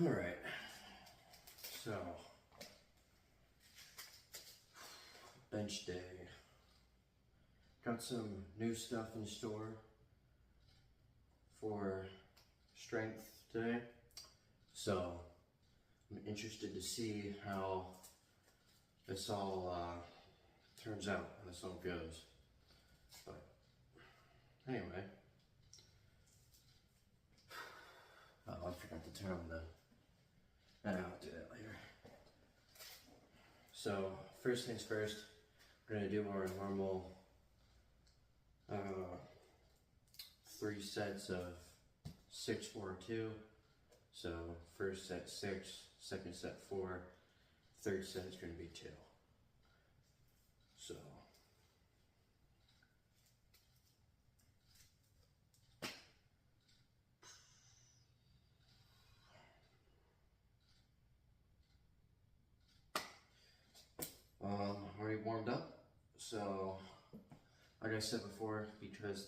Alright, so bench day. Got some new stuff in store for strength today. So I'm interested to see how this all turns out, how this all goes. But anyway, oh, I forgot to turn on the. I'll do that later. So first things first, we're gonna do our normal 3 sets of 6, 4, 2. So first set 6, second set 4, third set is gonna be 2. So already warmed up. So like I said before, because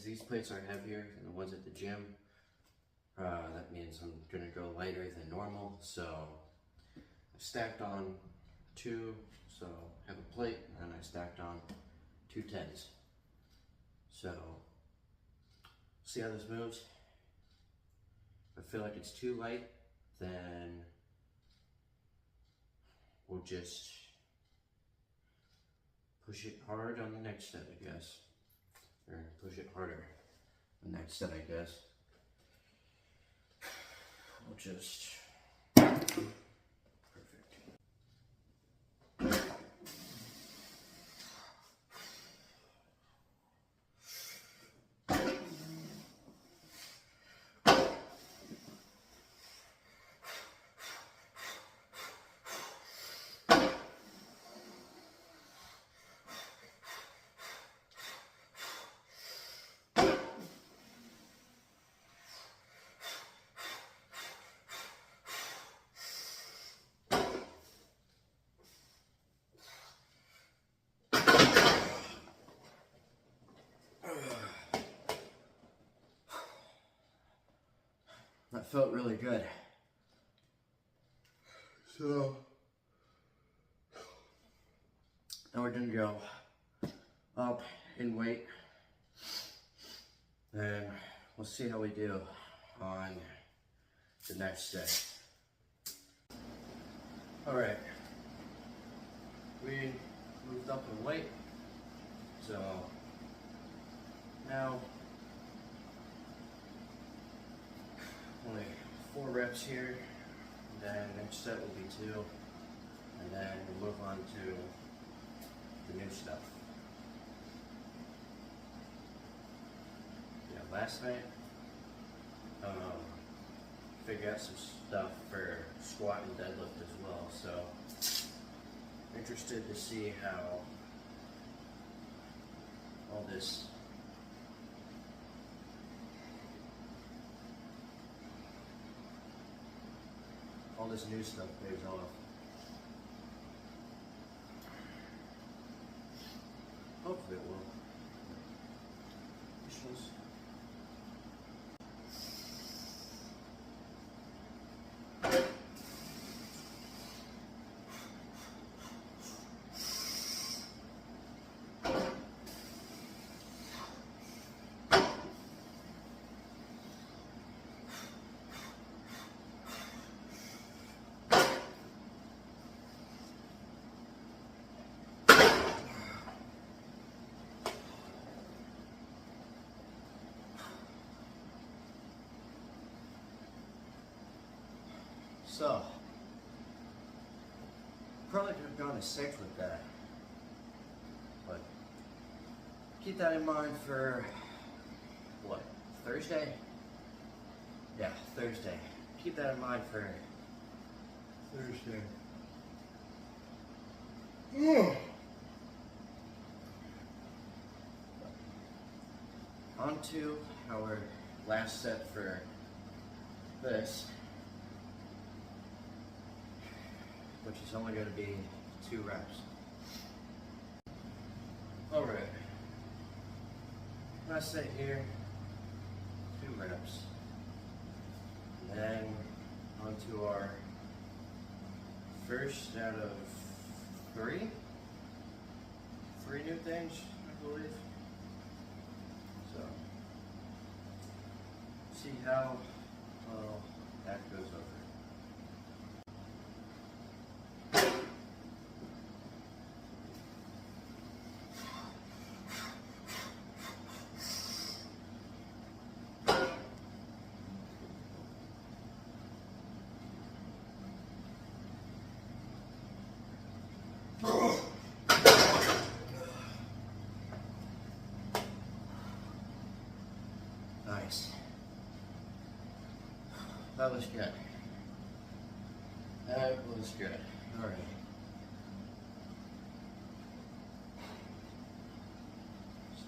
these plates are heavier than the ones at the gym, that means I'm gonna go lighter than normal. So I stacked on 2, so I have a plate, and I stacked on 2 10s. So see how this moves. If I feel like it's too light, then we'll just push it hard on the next set, I guess. Or push it harder on the next set, I guess. We'll just... Perfect. That felt really good. So now we're gonna go up in weight, and we'll see how we do on the next set. All right, we moved up in weight, so now only 4 reps here, and then next set will be 2, and then we'll move on to the new stuff. Yeah, last night, figured out some stuff for squat and deadlift as well, so interested to see how all this new stuff pays off. Hopefully it will. Issues. So, probably could have gone to 6 with that, but keep that in mind for, what, Thursday? Yeah, Thursday. Keep that in mind for Thursday. On to our last set for this, which is only going to be 2 reps. Alright, last set here, 2 reps. And on to our first out of three new things, I believe. So, see how well that goes over. Nice. That was good. That was good. Alright.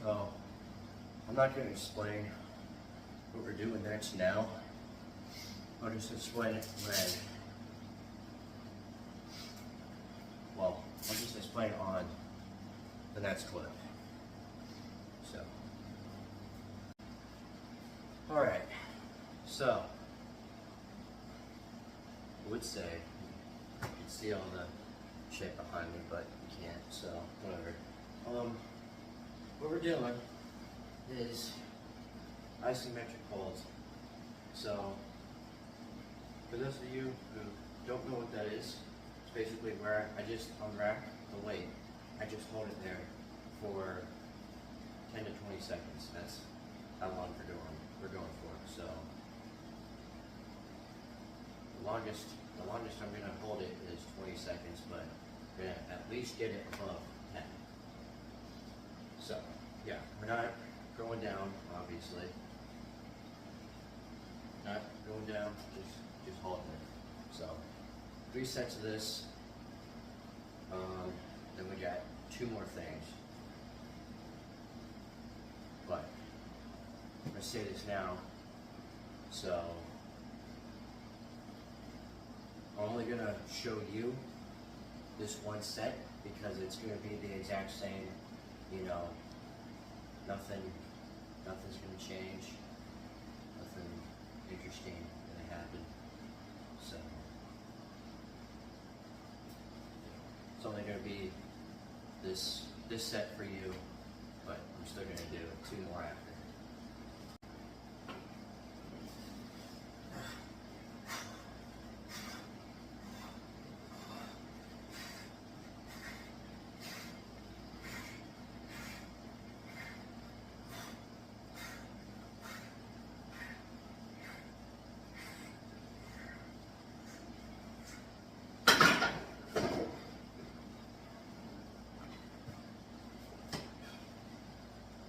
So, I'm not going to explain what we're doing next now. I'll just explain it when. Well, I'll just explain on the next clip. So. Alright, so I would say you can see all the shit behind me, but you can't, so whatever. What we're doing is isometric holds. So, for those of you who don't know what that is, it's basically where I just unrack the weight. I just hold it there for 10 to 20 seconds. That's how long we're going for. So the longest I'm gonna hold it is 20 seconds, but we're gonna at least get it above 10. So yeah, we're not going down, obviously. Not going down, just holding it. So 3 sets of this. Then we got 2 more things. But I'm gonna say this now. So I'm only gonna show you this one set because it's gonna be the exact same, you know, nothing's gonna change, nothing interesting gonna happen. So it's only gonna be this set for you, but I'm still gonna do 2 more after.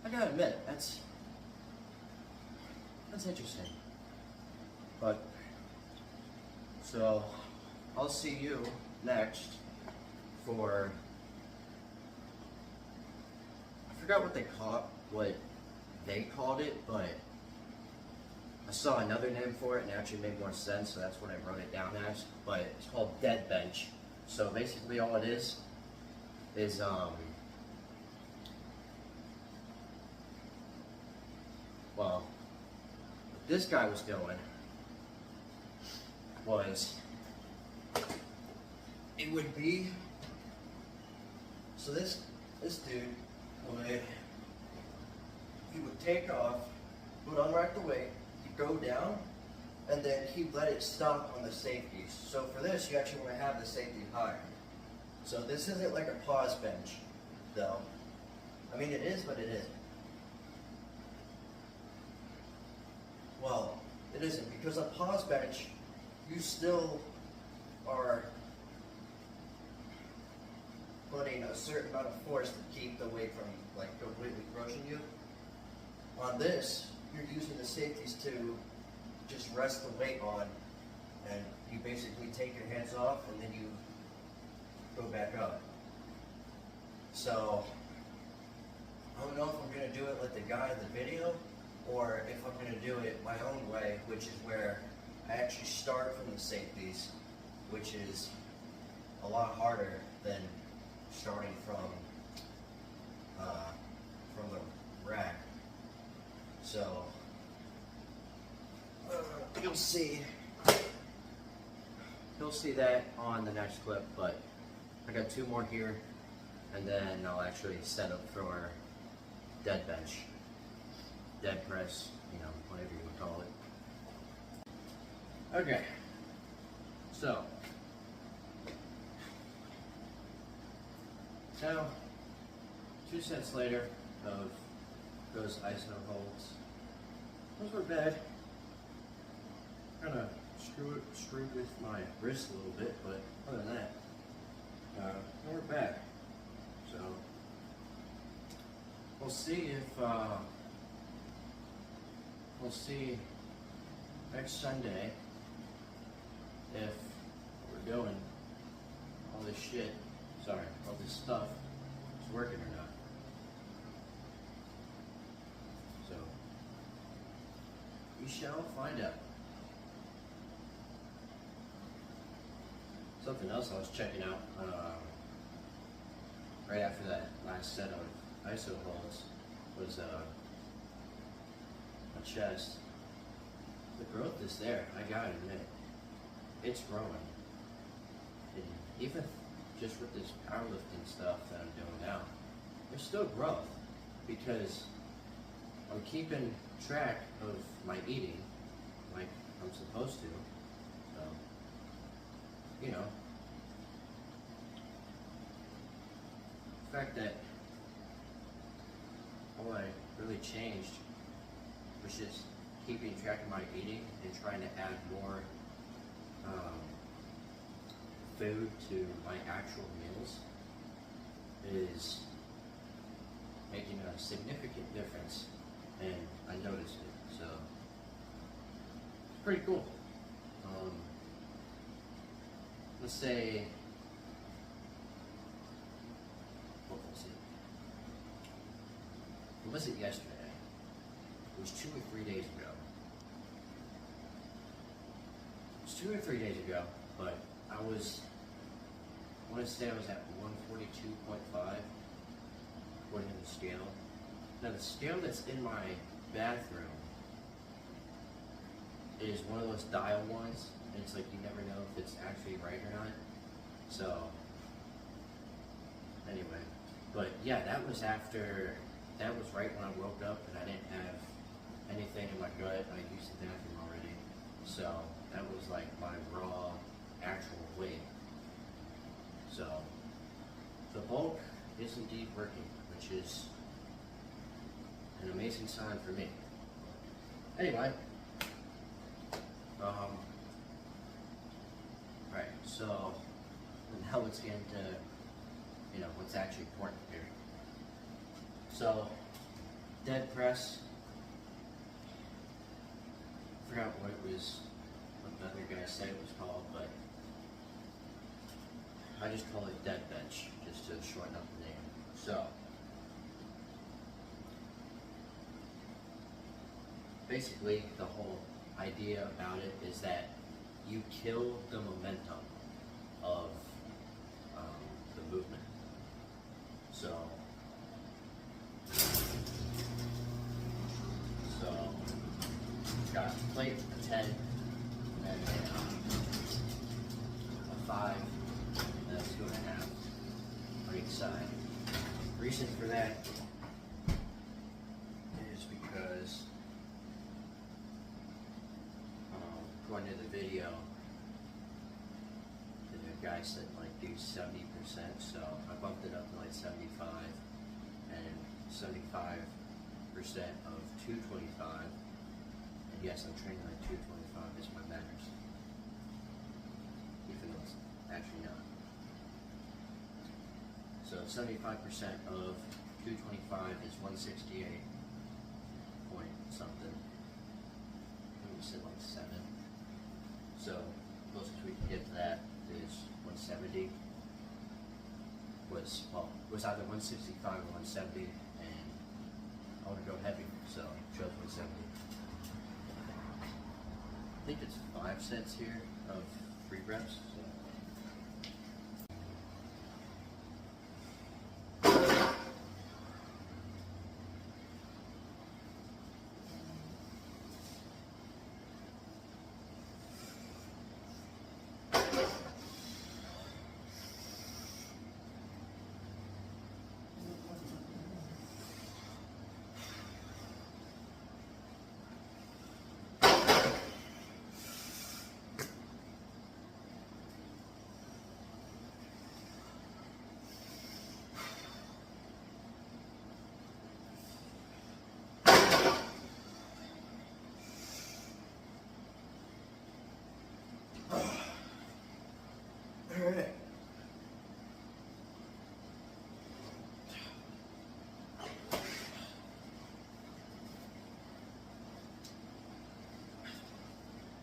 I gotta admit, that's interesting. But, so, I'll see you next for, I forgot what they called it, but I saw another name for it and it actually made more sense, so that's what I wrote it down as. But it's called dead bench. So basically all it is well, what this guy was doing was, it would be, so this dude he would take off, would unrack the weight, he'd go down, and then he'd let it stop on the safeties. So for this, you actually want to have the safety higher. So this isn't like a pause bench, though. I mean, it is, but it isn't. Well, it isn't, because a pause bench, you still are putting a certain amount of force to keep the weight from like completely crushing you. On this, you're using the safeties to just rest the weight on, and you basically take your hands off and then you go back up. So, I don't know if I'm going to do it like the guy in the video, or if I'm going to do it my own way, which is where I actually start from the safeties, which is a lot harder than starting from the rack. So, you'll see you'll see that on the next clip, but I got 2 more here, and then I'll actually set up for dead bench, dead press, you know, whatever you would call it. Okay, so now 2 sets later of those iso holds. Those were bad. Kind of screwed with my wrist a little bit, but other than that, they weren't bad. So we'll see if we'll see next Sunday if what we're doing, all this shit, sorry, all this stuff is working or not. So we shall find out. Something else I was checking out right after that last set of iso holds was my chest. The growth is there, I gotta admit. It's growing. And even just with this powerlifting stuff that I'm doing now, there's still growth because I'm keeping track of my eating like I'm supposed to. So, you know, the fact that all I really changed was just keeping track of my eating and trying to add more food to my actual meals is making a significant difference, and I noticed it, so it's pretty cool. Let's say, what was it yesterday? It was 2 or 3 days ago. It was 2 or 3 days ago, but I want to say I was at 142.5 according to the scale. Now the scale that's in my bathroom is one of those dial ones, and it's like you never know if it's actually right or not. So anyway, but yeah, that was right when I woke up and I didn't have anything in my gut. I used the bathroom already, so that was like my raw actual weight. So the bulk is indeed working, which is an amazing sign for me. Anyway, right, so now let's get into, you know, what's actually important here. So, dead press, I forgot what the other guy said it was called, but I just call it dead bench, just to shorten up the name. So, basically, the whole idea about it is that you kill the momentum of the movement. So got a plate, a 10, and a 5, and a 2.5 on each side. Reason for that is because according to the video, the guy said like do 70%, so I bumped it up to like 75, and 75% of 225. And yes, I'm training like 225 is my matters, even though it's actually not. So 75% of 225 is 168 point something. I think we said like 7. So closest we can get to that is 170. Was either 165 or 170, and I want to go heavy, so I chose 170. I think it's 5 sets here of 3 reps. So.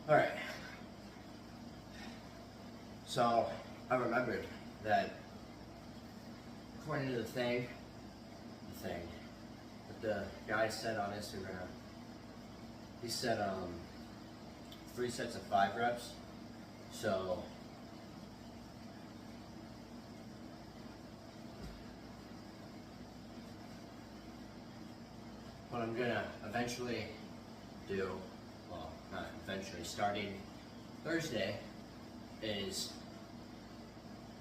Alright. So, I remembered that according to the thing that the guy said on Instagram, he said 3 sets of 5 reps. So what I'm gonna eventually do, well, not eventually, starting Thursday, is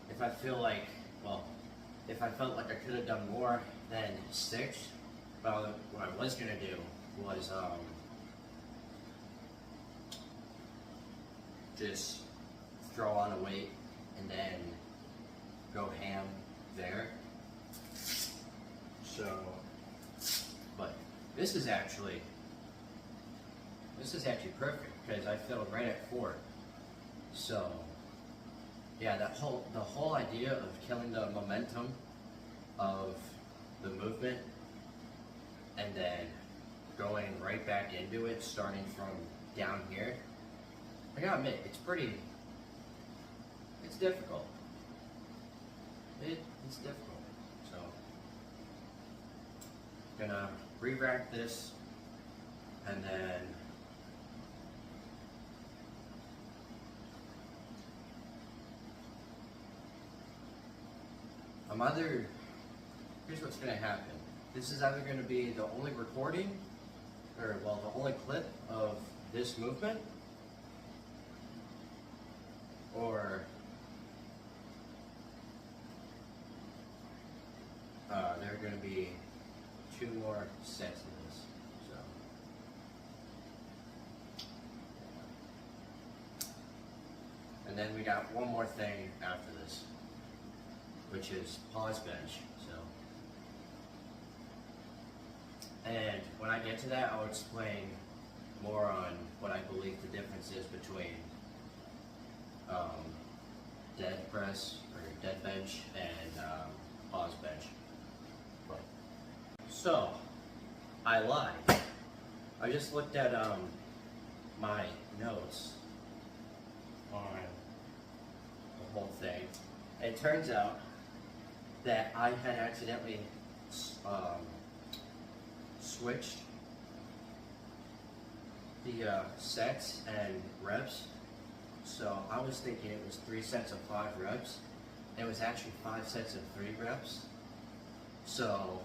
if I feel like, well, if I felt like I could have done more than 6, well, what I was gonna do was just throw on a weight and then go ham there. So, but this is actually perfect because I feel right at 4. So yeah, the whole idea of killing the momentum of the movement and then going right back into it, starting from down here, I gotta admit, it's difficult. It's difficult. So, gonna re-rack this, and then here's what's gonna happen. This is either gonna be the only recording, or well, the only clip of this movement, or there are going to be 2 more sets of this. So, and then we got one more thing after this, which is pause bench. So, and when I get to that, I'll explain more on what I believe the difference is between dead press or dead bench and pause bench. So, I lied. I just looked at my notes on the whole thing. It turns out that I had accidentally switched the sets and reps. So I was thinking it was 3 sets of 5 reps. It was actually 5 sets of 3 reps. So,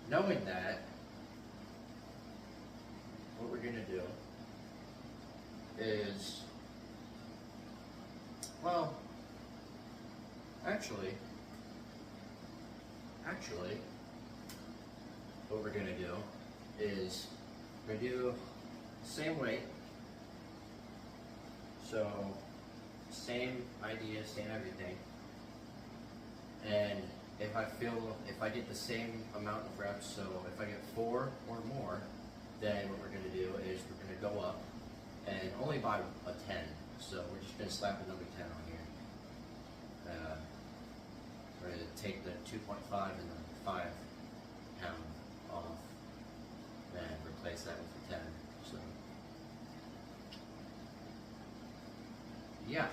knowing that, what we're gonna do is, well, actually, what we're gonna do is we're gonna do the same weight. So, same idea, same everything. And if I get the same amount of reps, so if I get 4 or more, then what we're gonna do is we're gonna go up, and only by a 10. So we're just gonna slap a number 10 on here. We're gonna take the 2.5 and the 5 pound off, and replace that with the 10. So, yeah.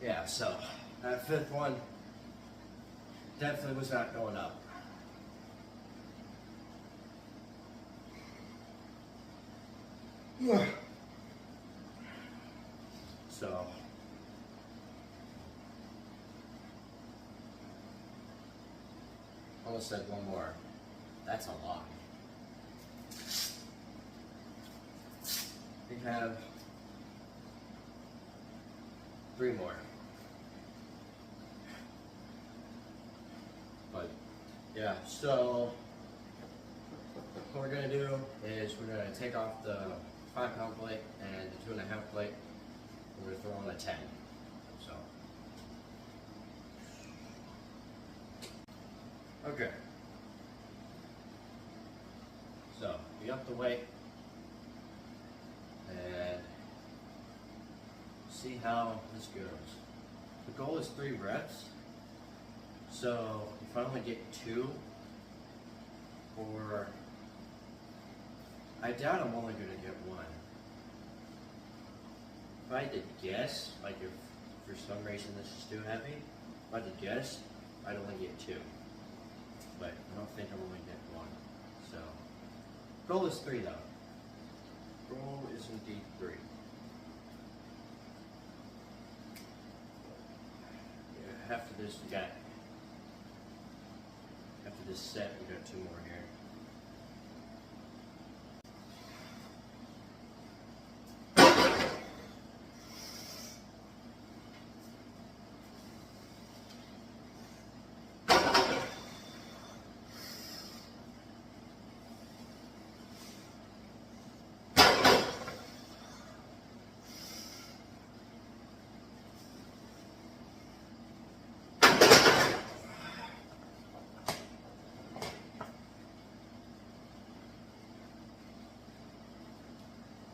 Yeah, so that 5th one definitely was not going up. So almost said one more. That's a lot. We have 3 more. But yeah, so what we're gonna do is we're gonna take off the 5-pound plate and the 2.5 plate. We're gonna throw on a 10. So okay. So we up the weight and see how this goes. The goal is 3 reps. So if I only get 2, or I doubt I'm only gonna get 1. If I had to guess, like if for some reason this is too heavy, if I had to guess, I'd only get 2. But I don't think I'm only get 1. So goal is 3 though. Goal is indeed 3. Yeah, after this we got, after this set we got 2 more here.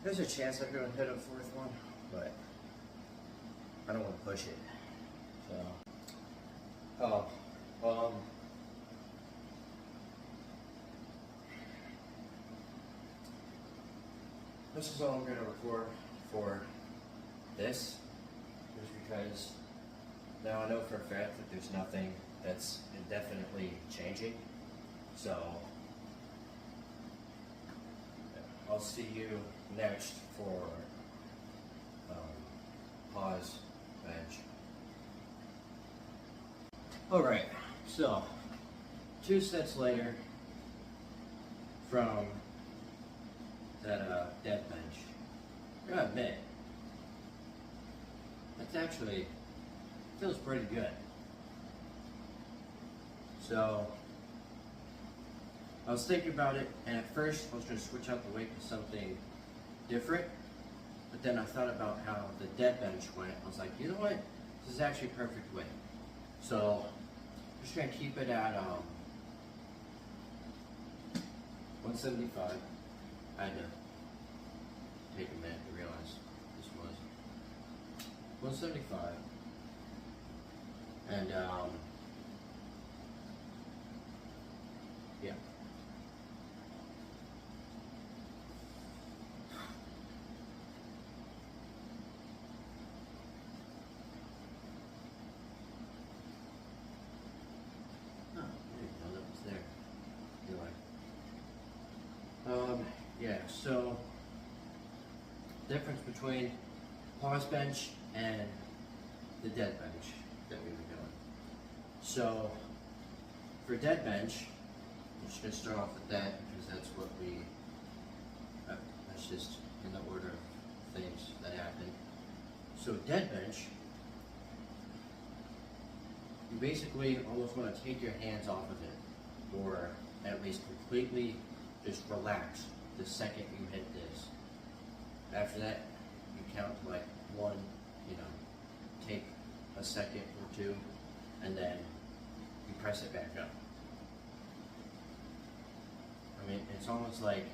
There's a chance I'm going to hit a 4th one, but I don't want to push it. So, this is all I'm going to record for this, just because now I know for a fact that there's nothing that's indefinitely changing. So, I'll see you next for pause bench. Alright, so 2 sets later from that dead bench. I gotta admit, that's actually feels pretty good. So I was thinking about it, and at first I was going to switch out the weight to something different, but then I thought about how the dead bench went. I was like, you know what? This is actually perfect weight. So I'm just going to keep it at 175. I had to take a minute to realize this was 175. And yeah. Yeah, so difference between pause bench and the dead bench that we were doing. So for dead bench, I'm just going to start off with that because that's what that's just in the order of things that happen. So dead bench, you basically almost want to take your hands off of it, or at least completely just relax the second you hit this. After that, you count to like 1, take a second or 2, and then you press it back up. I mean, it's almost like,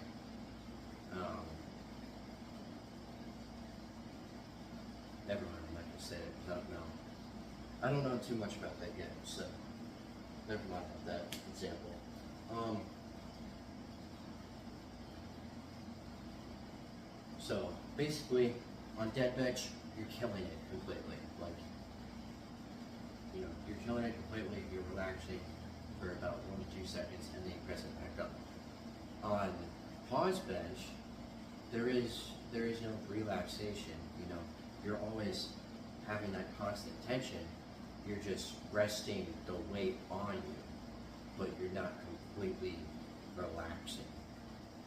never mind, I'm not going to say it without knowing. I don't know too much about that yet, so never mind about that example. So basically, on dead bench, you're killing it completely. Like, you're killing it completely. You're relaxing for about 1 to 2 seconds, and then you press it back up. On pause bench, there is no relaxation. you're always having that constant tension. You're just resting the weight on you, but you're not completely relaxing.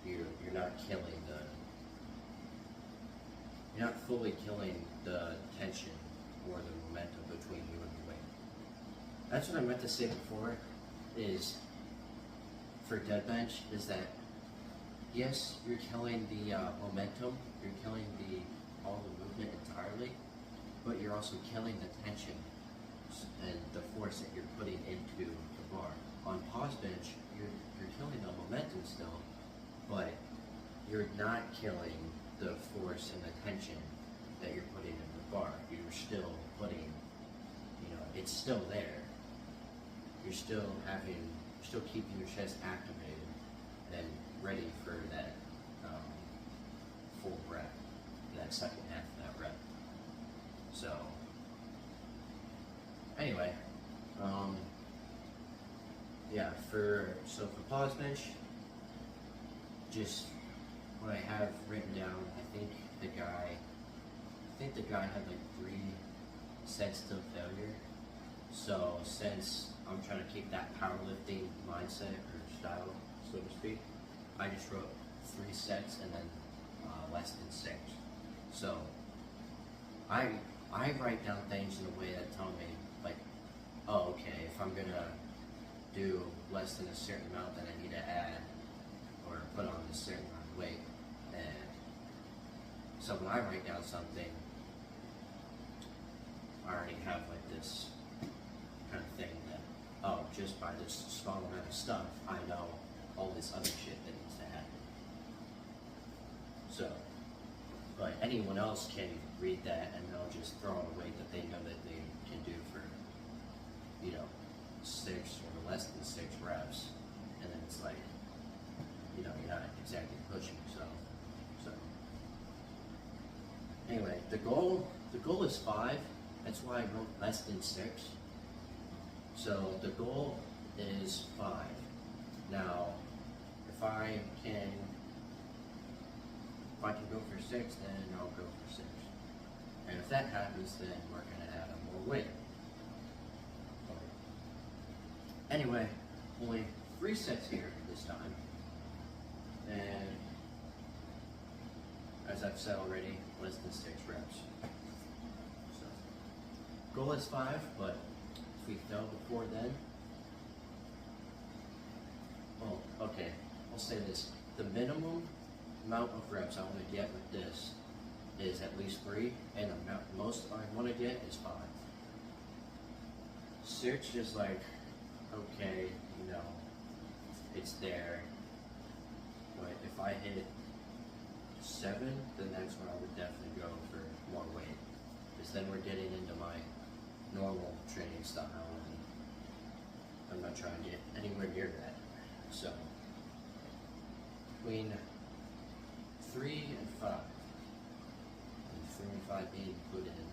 You're not killing the, you're not fully killing the tension or the momentum between you and the weight. That's what I meant to say before, is for dead bench, is that yes, you're killing the momentum, you're killing all the movement entirely, but you're also killing the tension and the force that you're putting into the bar. On pause bench, you're killing the momentum still, but you're not killing the force and the tension that you're putting in the bar. You're still putting, it's still there. You're still keeping your chest activated and ready for that full breath, that second half of that rep. So, anyway, yeah, for pause bench, just what I have written down, I think the guy had like 3 sets to failure. So since I'm trying to keep that powerlifting mindset or style, so to speak, I just wrote 3 sets and then less than 6. So I write down things in a way that tell me like, oh, okay, if I'm gonna do less than a certain amount, then I need to add or put on a certain amount of weight. And so when I write down something, I already have like this kind of thing that, oh, just by this small amount of stuff, I know all this other shit that needs to happen. So, but anyone else can read that and they'll just throw in a weight that they know that they can do for, 6 or less than 6 reps, and then it's like, you're not exactly pushing. So anyway, the goal is 5. That's why I wrote less than 6. So the goal is 5. Now, if I can go for 6, then I'll go for 6. And if that happens, then we're gonna add more weight. Anyway, only 3 sets here this time. And as I've said already, less than 6 reps. So, goal is 5, but if we fail before then, well, okay, I'll say this. The minimum amount of reps I want to get with this is at least 3, and the most I want to get is 5. 6 is like, okay, it's there. But if I hit 7, then that's when I would definitely go for more weight. Because then we're getting into my normal training style, and I'm not trying to get anywhere near that. So, between 3 and 5, and 3 and 5 being included in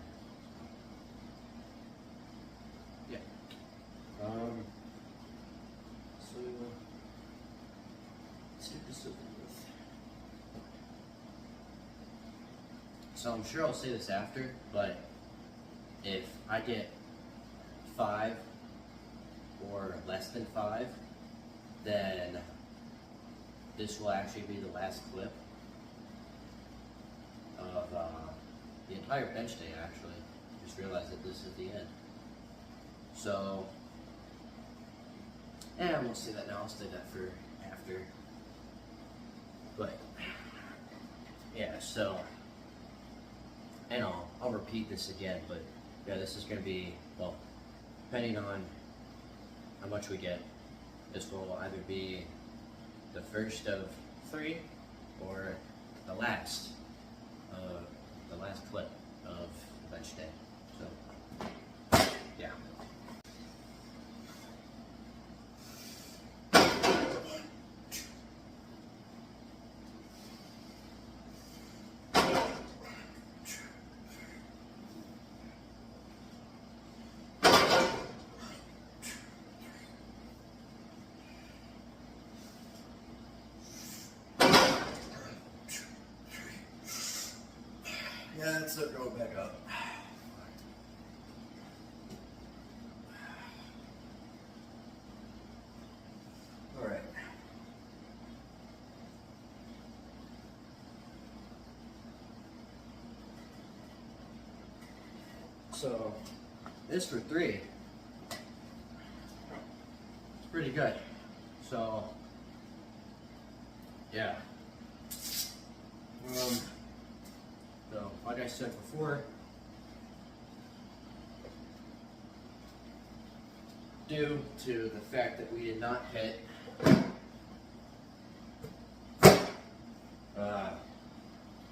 that. Yeah. So let's get this over with. So I'm sure I'll say this after, but if I get 5 or less than 5, then this will actually be the last clip of the entire bench day, actually. Just realized that this is the end. So, I won't say that now, I'll say that for after. But, yeah, so, and I'll repeat this again, but yeah, this is going to be, well, depending on how much we get, this will either be the first of 3 or the last clip of the bench day. So, yeah. Yeah, it's not going back up. All right. So this for 3. It's pretty good. So yeah. So like I said before, due to the fact that we did not hit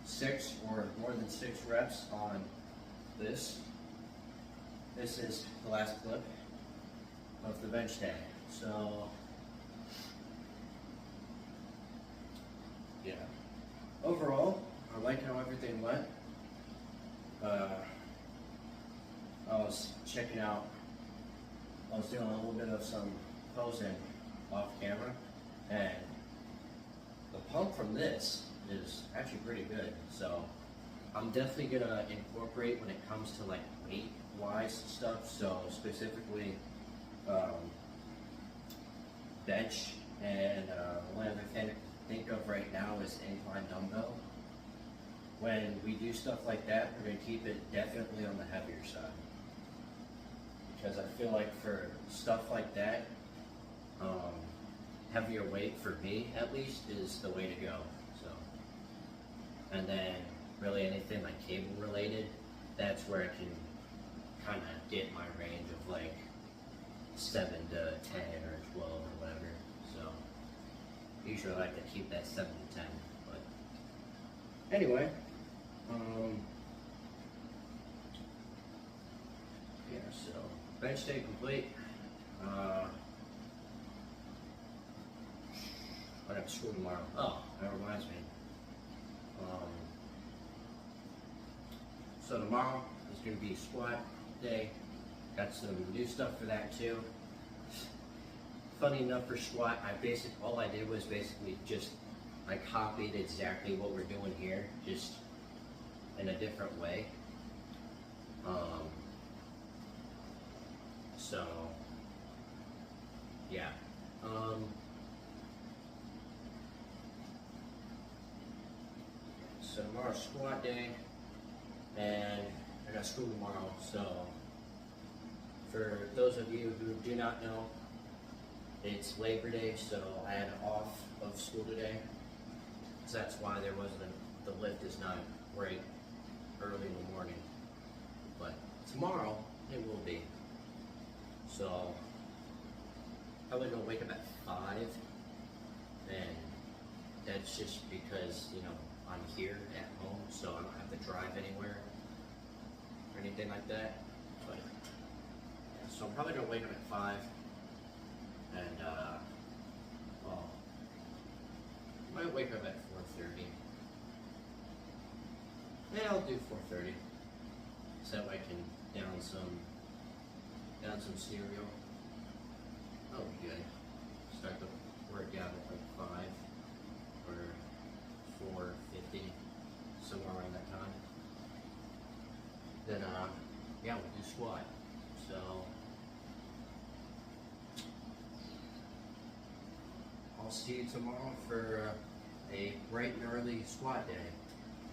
6 or more than 6 reps on this. This is the last clip of the bench day. So yeah, overall, I like how everything went. I was checking out, I was doing a little bit of some posing off camera, and the pump from this is actually pretty good. So I'm definitely gonna incorporate when it comes to like weight wise stuff. So specifically bench, and one other thing to think of right now is incline dumbbell. When we do stuff like that, we're gonna keep it definitely on the heavier side, because I feel like for stuff like that, heavier weight for me at least is the way to go. So, and then really anything like cable related, that's where I can kind of get my range of like 7 to 10 or 12 or whatever. So usually I like to keep that 7 to 10. But anyway, yeah. So bench day complete. I have school tomorrow. Oh, that reminds me. So tomorrow is going to be squat day. Got some new stuff for that too. Funny enough, for squat, all I did was basically just I copied exactly what we're doing here, just in a different way. So yeah. So tomorrow's squat day, and I got school tomorrow. So for those of you who do not know, it's Labor Day, so I had off of school today. So that's why the lift is not right early in the morning. But tomorrow it will be. So probably gonna wake up at 5, and that's just because, you know, I'm here at home, so I don't have to drive anywhere or anything like that. But yeah, so I'm probably gonna wake up at 5, and well, I might wake up at 4:30. Yeah, I'll do 4:30, so that way I can down some cereal. Oh, good. Start the workout at like 5 or 4:50, somewhere around that time. Then yeah, we'll do squat. So I'll see you tomorrow for a bright and early squat day.